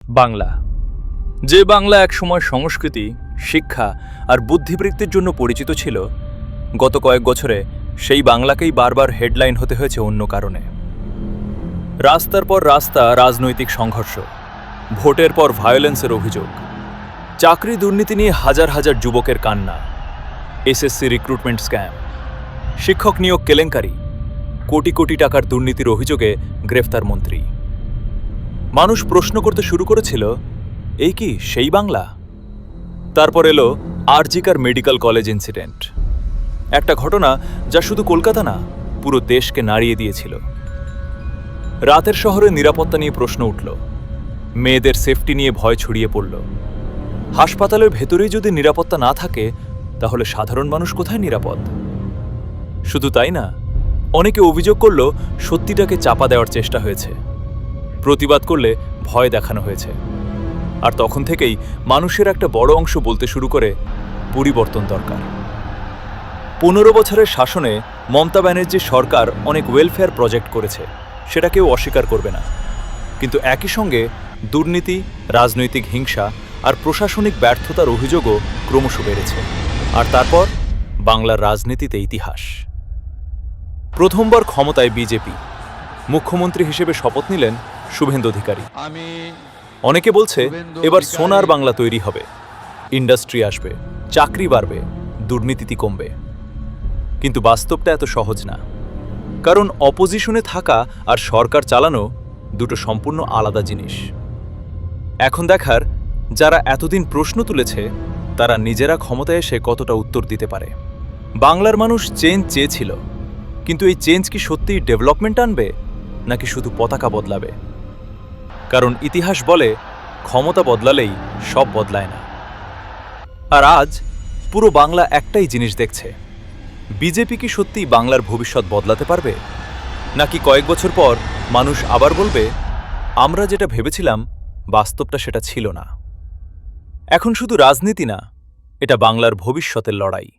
বাংলা, যে বাংলা একসময় সংস্কৃতি, শিক্ষা আর বুদ্ধিবৃত্তির জন্য পরিচিত ছিল, গত কয়েক বছরে সেই বাংলাকেই বারবার হেডলাইন হতে হয়েছে অন্য কারণে। রাস্তার পর রাস্তা রাজনৈতিক সংঘর্ষ, ভোটের পর ভায়োলেন্সের অভিযোগ, চাকরি দুর্নীতি নিয়ে হাজার হাজার যুবকের কান্না, এসএসসি রিক্রুটমেন্ট স্ক্যাম, শিক্ষক নিয়োগ কেলেঙ্কারি, কোটি কোটি টাকার দুর্নীতির অভিযোগে গ্রেফতার মন্ত্রী। মানুষ প্রশ্ন করতে শুরু করেছিল, এই কি সেই বাংলা? তারপর এলো আরজিকার মেডিকেল কলেজ ইনসিডেন্ট, একটা ঘটনা যা শুধু কলকাতা না, পুরো দেশকে নাড়িয়ে দিয়েছিল। রাতের শহরে নিরাপত্তা নিয়ে প্রশ্ন উঠল, মেয়েদের সেফটি নিয়ে ভয় ছড়িয়ে পড়ল। হাসপাতালের ভেতরেই যদি নিরাপত্তা না থাকে, তাহলে সাধারণ মানুষ কোথায় নিরাপদ? শুধু তাই না, অনেকে অভিযোগ করল সত্যিটাকে চাপা দেওয়ার চেষ্টা হয়েছে, প্রতিবাদ করলে ভয় দেখানো হয়েছে। আর তখন থেকেই মানুষের একটা বড় অংশ বলতে শুরু করে, পরিবর্তন দরকার। 15 বছরের শাসনে মমতা ব্যানার্জির সরকার অনেক ওয়েলফেয়ার প্রজেক্ট করেছে, সেটা কেউ অস্বীকার করবে না। কিন্তু একই সঙ্গে দুর্নীতি, রাজনৈতিক হিংসা আর প্রশাসনিক ব্যর্থতার অভিযোগও ক্রমশ বেড়েছে। আর তারপর বাংলার রাজনীতিতে ইতিহাস। প্রথমবার ক্ষমতায় বিজেপি, মুখ্যমন্ত্রী হিসেবে শপথ নিলেন শুভেন্দু অধিকারী। অনেকে বলছে এবার সোনার বাংলা তৈরি হবে, ইন্ডাস্ট্রি আসবে, চাকরি বাড়বে, দুর্নীতি কমবে। কিন্তু বাস্তবটা এত সহজ না, কারণ অপোজিশনে থাকা আর সরকার চালানো দুটো সম্পূর্ণ আলাদা জিনিস। এখন দেখার, যারা এতদিন প্রশ্ন তুলেছে তারা নিজেরা ক্ষমতায় এসে কতটা উত্তর দিতে পারে। বাংলার মানুষ চেঞ্জ চেয়েছিল, কিন্তু এই চেঞ্জ কি সত্যিই ডেভেলপমেন্ট আনবে, নাকি শুধু পতাকা বদলাবে? কারণ ইতিহাস বলে, ক্ষমতা বদলালেই সব বদলায় না। আর আজ পুরো বাংলা একটাই জিনিস দেখছে, বিজেপি কি সত্যিই বাংলার ভবিষ্যৎ বদলাতে পারবে, নাকি কয়েক বছর পর মানুষ আবার বলবে, আমরা যেটা ভেবেছিলাম বাস্তবটা সেটা ছিল না। এখন শুধু রাজনীতি না, এটা বাংলার ভবিষ্যতের লড়াই।